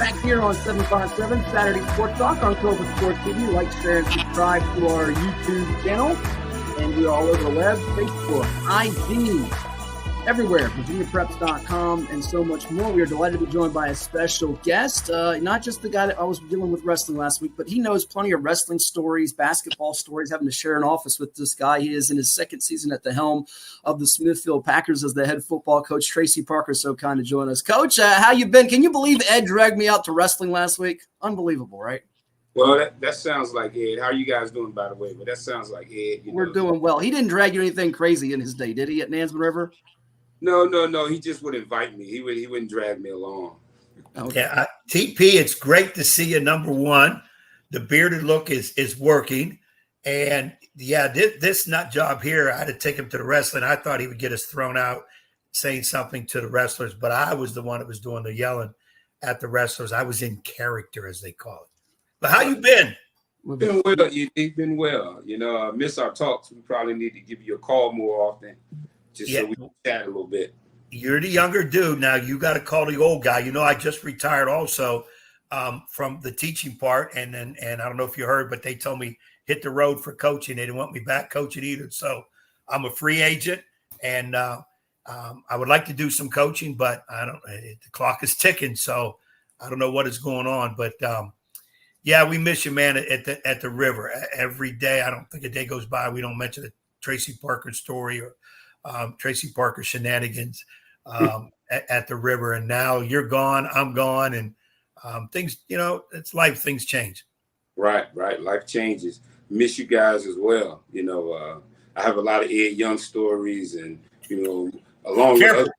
Back here on 757 Saturday Sports Talk on CoVA Sports TV. Like, share, and subscribe to our YouTube channel. And we're all over the web, Facebook, IG, everywhere, VirginiaPreps.com, and so much more. We are delighted to be joined by a special guest, not just the guy that I was dealing with wrestling last week, but he knows plenty of wrestling stories, basketball stories, having to share an office with this guy. He is in his second season at the helm of the Smithfield Packers as the head football coach. Tracey Parker, so kind to join us. Coach, how you been? Can you believe Ed dragged me out to wrestling last week? Unbelievable, right? Well, that sounds like Ed. How are you guys doing, by the way? But that sounds like Ed. We're doing well. He didn't drag you anything crazy in his day, did he, at Nansemond River? No. He just would invite me. He wouldn't drag me along. Okay. Yeah, TP, it's great to see you. Number one, the bearded look is working, and yeah, this nut job here, I had to take him to the wrestling. I thought he would get us thrown out, saying something to the wrestlers, but I was the one that was doing the yelling at the wrestlers. I was in character, as they call it. But how you been? Been well. You've been well. You know, I miss our talks. We probably need to give you a call more often. So we can chat a little bit. You're the younger dude now. You got to call the old guy. You know, I just retired also from the teaching part, and I don't know if you heard, but they told me hit the road for coaching. They didn't want me back coaching either. So I'm a free agent, and I would like to do some coaching, but I don't. The clock is ticking, so I don't know what is going on. But yeah, we miss you, man, at the river every day. I don't think a day goes by we don't mention the Tracey Parker story or Tracey Parker shenanigans at the river. And now you're gone, I'm gone, and things, you know, it's life. Things change. Right. Life changes. Miss you guys as well. You know, I have a lot of Ed Young stories, and you know, along with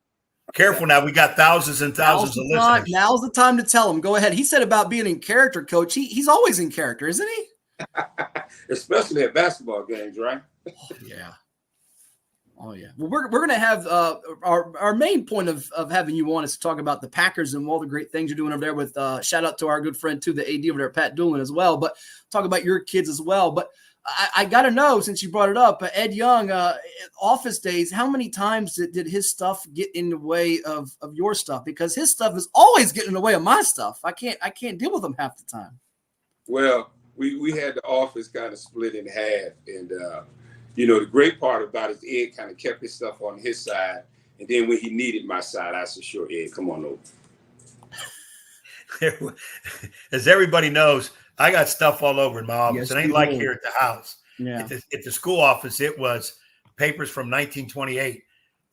Careful now. We got thousands and thousands of listeners. Now's the time to tell him. Go ahead. He said about being in character, Coach. He's always in character, isn't he? Especially at basketball games, right? Oh, yeah. Well, we're going to have our main point of having you on is to talk about the Packers and all the great things you're doing over there with shout out to our good friend, too, the AD over there, Pat Doolin, as well. But talk about your kids as well. But I got to know, since you brought it up, Ed Young, office days, how many times did his stuff get in the way of your stuff? Because his stuff is always getting in the way of my stuff. I can't deal with him half the time. Well, we had the office kind of split in half. And, you know, the great part about it is Ed kind of kept his stuff on his side. And then when he needed my side, I said, sure, Ed, come on over. As everybody knows, I got stuff all over in my office. Yes, it ain't like here at the house. Yeah. At the school office, it was papers from 1928.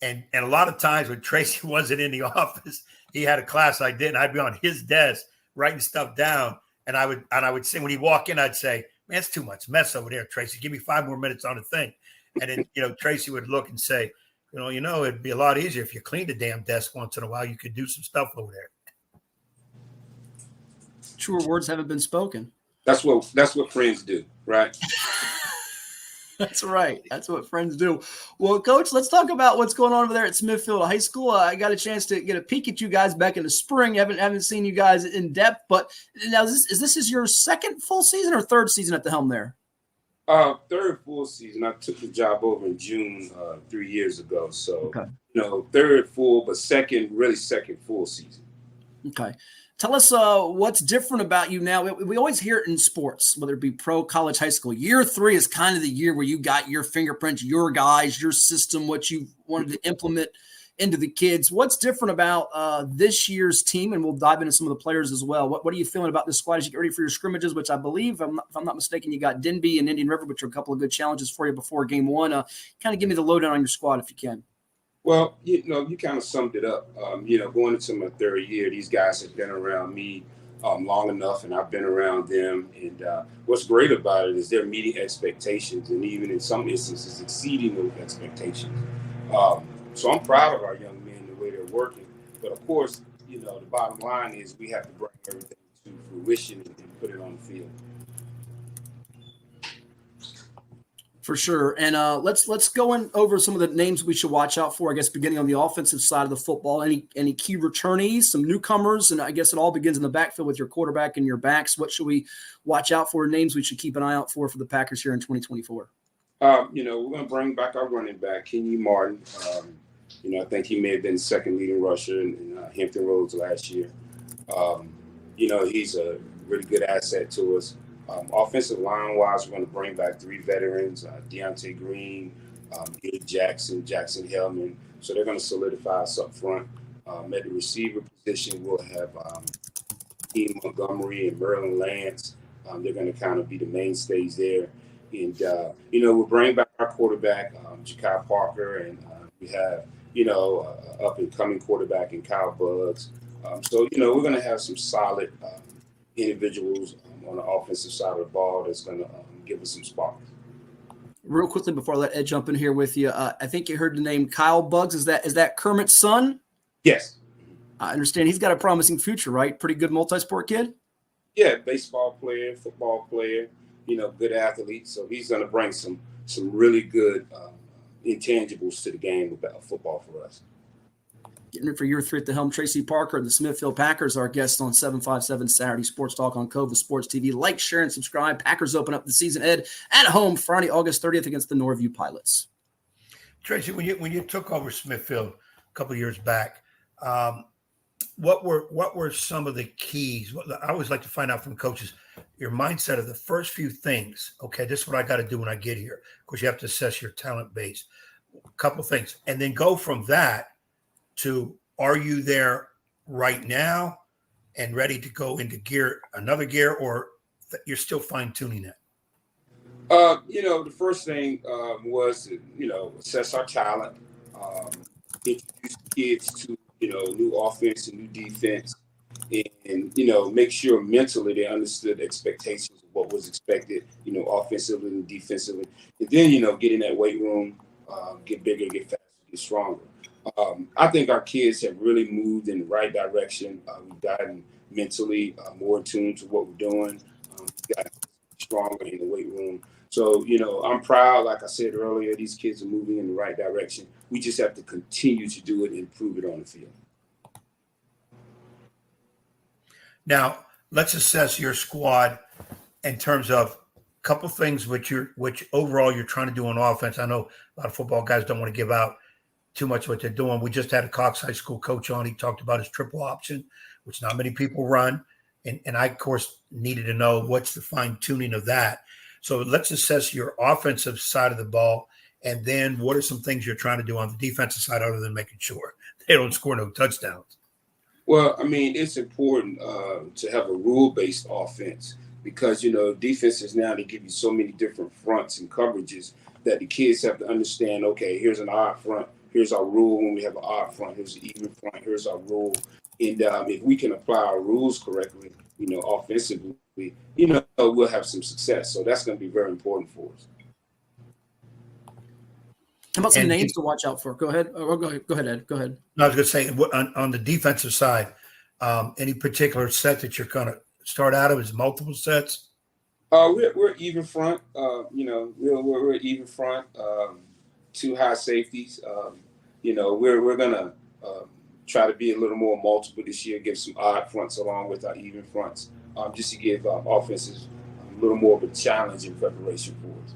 And a lot of times when Tracey wasn't in the office, he had a class I didn't. I'd be on his desk writing stuff down. And I would say, when he'd walk in, I'd say, man, it's too much mess over there, Tracey. Give me 5 more minutes on the thing. And then, you know, Tracey would look and say, you know, it'd be a lot easier if you cleaned the damn desk once in a while. You could do some stuff over there. Truer words haven't been spoken. That's what friends do, right? That's right. That's what friends do. Well, Coach, let's talk about what's going on over there at Smithfield High School. I got a chance to get a peek at you guys back in the spring. Haven't seen you guys in depth, but now is this your second full season or third season at the helm there? Third full season. I took the job over in June 3 years ago. So, okay. You know, third full, but second full season. Okay. Tell us what's different about you now. We always hear it in sports, whether it be pro, college, high school. Year 3 is kind of the year where you got your fingerprints, your guys, your system, what you wanted to implement into the kids. What's different about this year's team? And we'll dive into some of the players as well. What are you feeling about this squad as you get ready for your scrimmages, which I believe, if I'm not mistaken, you got Denby and Indian River, which are a couple of good challenges for you before game 1. Kind of give me the lowdown on your squad if you can. Well, you know, you kind of summed it up. You know, going into my third year, these guys have been around me long enough, and I've been around them. And what's great about it is they're meeting expectations, and even in some instances, exceeding those expectations. So I'm proud of our young men, the way they're working. But of course, you know, the bottom line is we have to bring everything to fruition and put it on the field. For sure. And let's go over some of the names we should watch out for, I guess, beginning on the offensive side of the football. Any key returnees, some newcomers, and I guess it all begins in the backfield with your quarterback and your backs. What should we watch out for, names we should keep an eye out for the Packers here in 2024? You know, we're going to bring back our running back, Kenny Martin. You know, I think he may have been second leading rusher in Hampton Roads last year. You He's a really good asset to us. Offensive line-wise, we're going to bring back 3 veterans, Deontay Green, Ed Jackson, Jackson Hellman. So they're going to solidify us up front. At the receiver position, we'll have Ian Montgomery and Merlin Lance. They're going to kind of be the mainstays there. And, we'll bring back our quarterback, Ja'Kai Parker, and we have, up-and-coming quarterback in Kyle Buggs. So, we're going to have some solid individuals on the offensive side of the ball that's going to give us some sparks. Real quickly before I let Ed jump in here with you, I think you heard the name Kyle Buggs. Is that Kermit's son? Yes. I understand he's got a promising future, right? Pretty good multi-sport kid? Yeah, baseball player, football player, good athlete. So he's going to bring some really good intangibles to the game about football for us. Getting it for year 3 at the helm, Tracey Parker of the Smithfield Packers, our guest on 757 Saturday Sports Talk on CoVA Sports TV. Like, share, and subscribe. Packers open up the season, Ed, at home Friday, August 30th against the Norview Pilots. Tracey, when you took over Smithfield a couple of years back, what were some of the keys? I always like to find out from coaches your mindset of the first few things. Okay, this is what I got to do when I get here. Of course, you have to assess your talent base. A couple of things, and then go from that to, are you there right now and ready to go into another gear, or you're still fine-tuning it? The first thing was to, assess our talent, introduce kids to, new offense and new defense, and make sure mentally they understood expectations of what was expected, offensively and defensively. And then, get in that weight room, get bigger, get faster, get stronger. I think our kids have really moved in the right direction. We've gotten mentally more in tune to what we're doing. We've gotten stronger in the weight room. So, I'm proud. Like I said earlier, these kids are moving in the right direction. We just have to continue to do it and improve it on the field. Now, let's assess your squad in terms of a couple things which overall you're trying to do on offense. I know a lot of football guys don't want to give out too much what they're doing. We just had a Cox High School coach on. He talked about his triple option, which not many people run. And I, of course, needed to know what's the fine-tuning of that. So let's assess your offensive side of the ball, and then what are some things you're trying to do on the defensive side other than making sure they don't score no touchdowns? Well, it's important to have a rule-based offense because, defenses now, they give you so many different fronts and coverages that the kids have to understand, okay, here's an odd front. Here's our rule when we have an odd front. Here's an even front. Here's our rule. And if we can apply our rules correctly, offensively, we'll have some success. So that's going to be very important for us. How about some names to watch out for? Go ahead. Go ahead, Ed. Go ahead. No, I was going to say, on the defensive side, any particular set that you're going to start out of? Is multiple sets? We're even front. We're even front. 2 high safeties. We're going to try to be a little more multiple this year, give some odd fronts along with our even fronts, just to give offenses a little more of a challenge in preparation for us.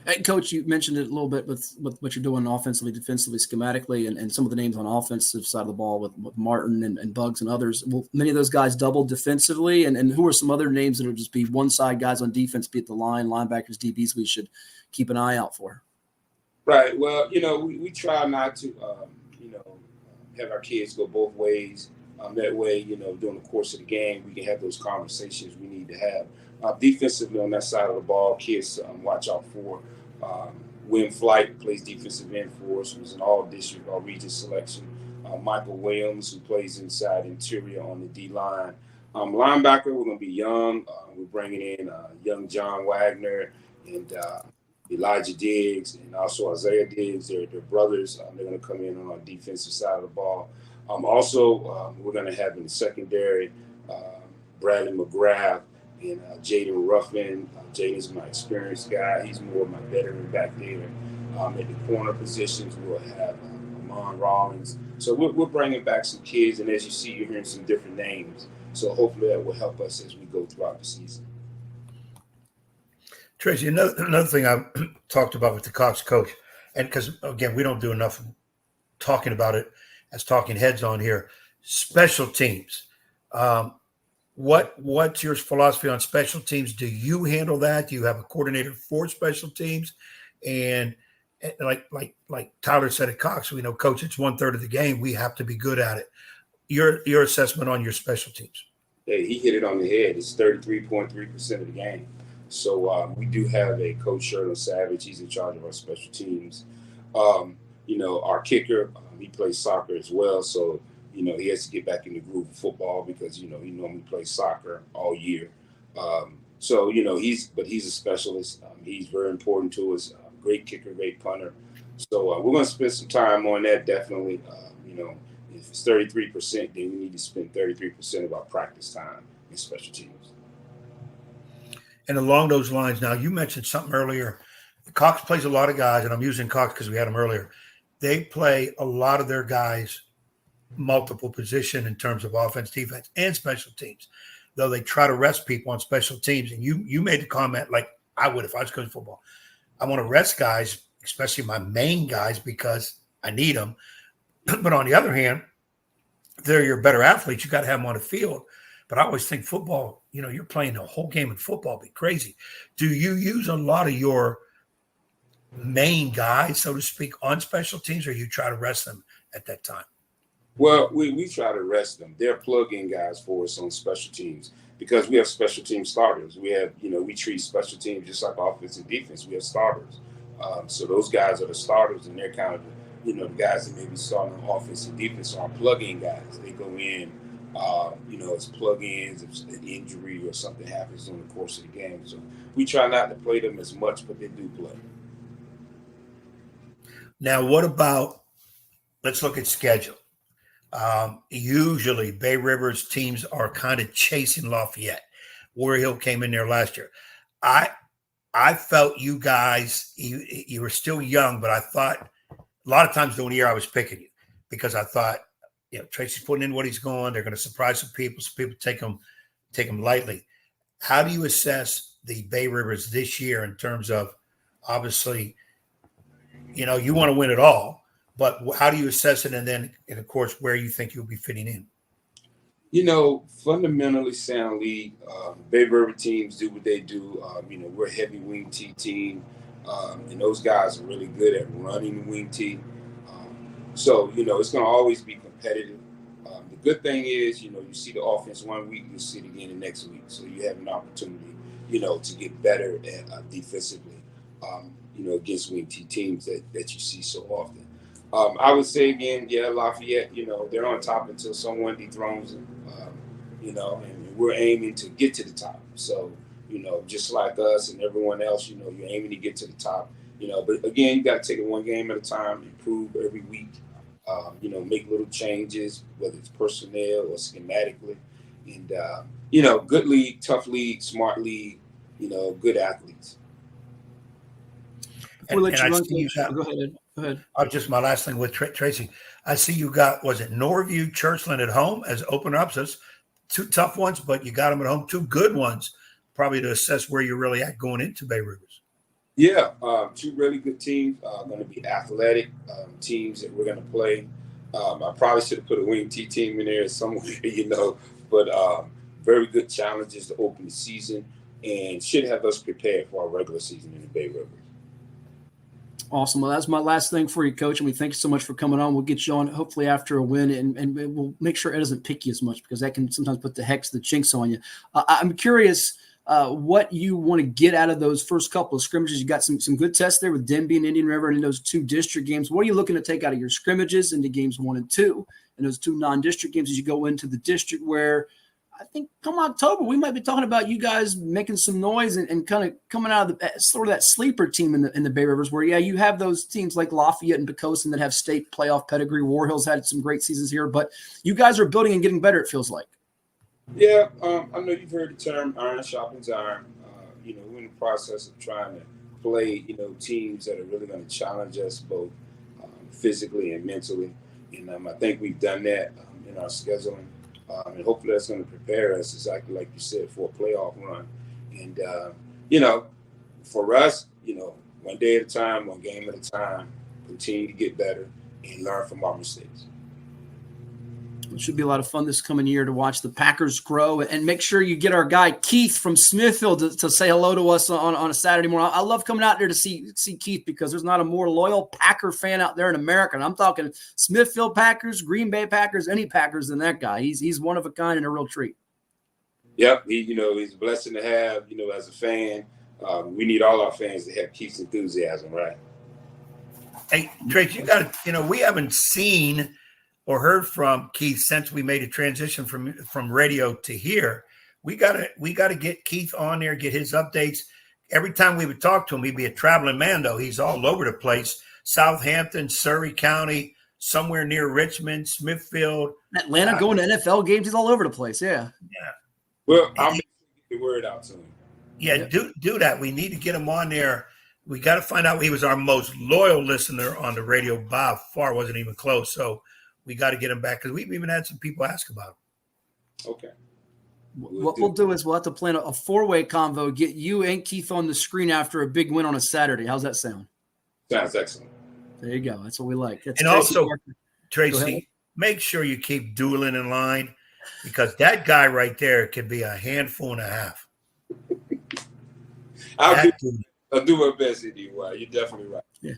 Hey, Coach, you mentioned it a little bit with what you're doing offensively, defensively, schematically, and some of the names on the offensive side of the ball with Martin and Buggs and others. Will many of those guys double defensively? And who are some other names that will just be one-side guys on defense, be it the line, linebackers, DBs, we should keep an eye out for? Right. Well, we try not to, have our kids go both ways. That way, during the course of the game, we can have those conversations we need to have. Defensively on that side of the ball, kids watch out for. Win Flight plays defensive end for us, who's an all-district, all-region selection. Michael Williams, who plays inside interior on the D-line. Linebacker, we're going to be young. We're bringing in young John Wagner and Elijah Diggs and also Isaiah Diggs. They're brothers. They're going to come in on our defensive side of the ball. We're going to have in the secondary Bradley McGrath and Jaden Ruffin. Jaden's my experienced guy. He's more of my veteran back there. At the corner positions, we'll have Amon Rollins. So we're bringing back some kids, and as you see, you're hearing some different names. So hopefully that will help us as we go throughout the season. Tracey, another thing I've talked about with the Cox coach, and because, again, we don't do enough talking about it as talking heads on here, special teams. What's your philosophy on special teams? Do you handle that? Do you have a coordinator for special teams? And like Tyler said at Cox, we know, Coach, it's 1/3 of the game. We have to be good at it. Your assessment on your special teams? Hey, he hit it on the head. It's 33.3% of the game. So we do have a coach, Sherman Savage. He's in charge of our special teams. Our kicker, he plays soccer as well. So, he has to get back in the groove of football because, he normally plays soccer all year. He's a specialist. He's very important to us. Great kicker, great punter. So we're going to spend some time on that, definitely. If it's 33%, then we need to spend 33% of our practice time in special teams. And along those lines, now you mentioned something earlier. Cox plays a lot of guys, and I'm using Cox because we had him earlier. They play a lot of their guys multiple position in terms of offense, defense, and special teams, though they try to rest people on special teams. And you made the comment, like I would if I was coaching football. I want to rest guys, especially my main guys, because I need them. But on the other hand, they're your better athletes. You got to have them on the field. But I always think football, you're playing a whole game in football. It'd be crazy. Do you use a lot of your main guys, so to speak, on special teams, or you try to rest them at that time? Well, we try to rest them. They're plug-in guys for us on special teams because we have special team starters. We have, we treat special teams just like offense and defense. We have starters. So those guys are the starters, and they're kind of, the guys that may be starting on offense and defense are plug-in guys. They go in, as plug-ins if an injury or something happens during the course of the game. So we try not to play them as much, but they do play. Now, what about, let's look at schedule. Usually Bay River's teams are kind of chasing Lafayette. Warrior Hill came in there last year. I felt you guys, you were still young, but I thought a lot of times during the year I was picking you because I thought, Tracey's putting in what he's going. They're going to surprise some people. Some people take them lightly. How do you assess the Bay Rivers this year in terms of, obviously, you want to win it all, but how do you assess it? And of course, where you think you'll be fitting in? Fundamentally sound league. Bay River teams do what they do. We're a heavy wing T team, and those guys are really good at running the wing T. It's going to always be competitive. The good thing is, you see the offense one week, you'll see it again the next week. So you have an opportunity, to get better at defensively, against wing T teams that you see so often. I would say again, Lafayette, they're on top until someone dethrones them, and we're aiming to get to the top. So, just like us and everyone else, you're aiming to get to the top, but again, you got to take it one game at a time, improve every week, make little changes, whether it's personnel or schematically. And, good league, tough league, smart league, good athletes. We'll let you run. Go ahead. Just my last thing with Tracey. I see you got, was it Norview, Churchland at home as opener-ups? That's two tough ones, but you got them at home. Two good ones, probably to assess where you're really at going into Bay Rivers. Yeah, two really good teams. Going to be athletic teams that we're going to play. I probably should have put a wing T team in there somewhere, but very good challenges to open the season and should have us prepared for our regular season in the Bay Rivers. Awesome. Well, that's my last thing for you, Coach. And we thank you so much for coming on. We'll get you on hopefully after a win, and we'll make sure it doesn't pick you as much because that can sometimes put the chinks on you. I'm curious what you want to get out of those first couple of scrimmages. You got some good tests there with Denby and Indian River and in those two district games. What are you looking to take out of your scrimmages into games 1 and 2 and those two non-district games as you go into the district where I think come October, we might be talking about you guys making some noise and kind of coming out of the sort of that sleeper team in the Bay Rivers where, you have those teams like Lafayette and Pocosin that have state playoff pedigree. War Hill's had some great seasons here, but you guys are building and getting better, it feels like. Yeah, I know you've heard the term iron sharpens iron. We're in the process of trying to play, teams that are really going to challenge us both physically and mentally. And I think we've done that in our scheduling. And hopefully that's going to prepare us, exactly like you said, for a playoff run. And, for us, one day at a time, one game at a time, continue to get better and learn from our mistakes. It should be a lot of fun this coming year to watch the Packers grow, and make sure you get our guy Keith from Smithfield to say hello to us on a Saturday morning. I love coming out there to see Keith because there's not a more loyal Packer fan out there in America. And I'm talking Smithfield Packers, Green Bay Packers, any Packers than that guy. He's one of a kind and a real treat. Yep, he's a blessing to have. As a fan, we need all our fans to have Keith's enthusiasm, right? Hey, Tracey, you got to, we haven't seen or heard from Keith since we made a transition from radio to here. We gotta get Keith on there, get his updates. Every time we would talk to him, he'd be a traveling man, though. He's all over the place. Southampton, Surrey County, somewhere near Richmond, Smithfield. Atlanta, going to NFL games. He's all over the place, yeah. Yeah. Well, I'll get the word out to him. Yeah, do that. We need to get him on there. We got to find out. He was our most loyal listener on the radio by far. Wasn't even close. So we got to get him back because we've even had some people ask about him. Okay. What we'll do is we'll have to plan a four-way convo, get you and Keith on the screen after a big win on a Saturday. How's that sound? Sounds excellent. There you go. That's what we like. That's and Tracey also, Parker. Tracy, make sure you keep Doolin in line because that guy right there could be a handful and a half. I'll do my best, anyway. You're definitely right. Yeah.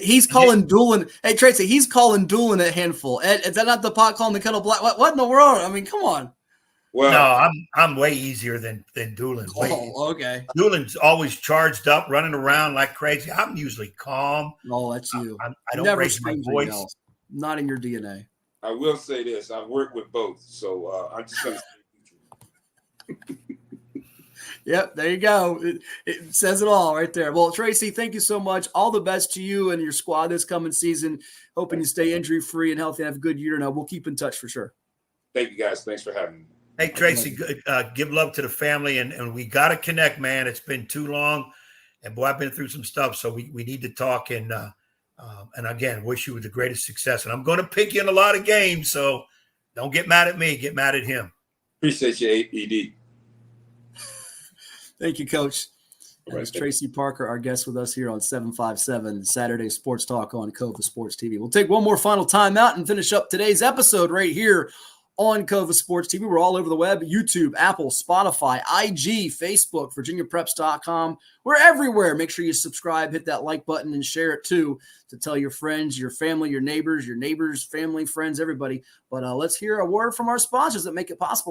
He's calling Doolin. Hey, Tracey, he's calling Doolin a handful. Is that not the pot calling the kettle black? What in the world? I mean, come on. Well, no, I'm way easier than Doolin. Okay. Doolin's always charged up, running around like crazy. I'm usually calm. Oh, that's you. I don't raise my voice. Else. Not in your DNA. I will say this. I've worked with both, so I'm just going to say neutral. Yep, there you go. It says it all right there. Well, Tracey, thank you so much. All the best to you and your squad this coming season. Hoping you stay injury-free and healthy and have a good year. Now, we'll keep in touch for sure. Thank you, guys. Thanks for having me. Hey, Tracey, give love to the family, and we got to connect, man. It's been too long, and, boy, I've been through some stuff, so we need to talk, and again, wish you the greatest success. And I'm going to pick you in a lot of games, so don't get mad at me. Get mad at him. Appreciate you, ED. Thank you, Coach. That was Tracey Parker, our guest with us here on 757 Saturday Sports Talk on CoVA Sports TV. We'll take one more final timeout and finish up today's episode right here on CoVA Sports TV. We're all over the web, YouTube, Apple, Spotify, IG, Facebook, VirginiaPreps.com. We're everywhere. Make sure you subscribe, hit that like button, and share it too to tell your friends, your family, your neighbors, family, friends, everybody. But let's hear a word from our sponsors that make it possible.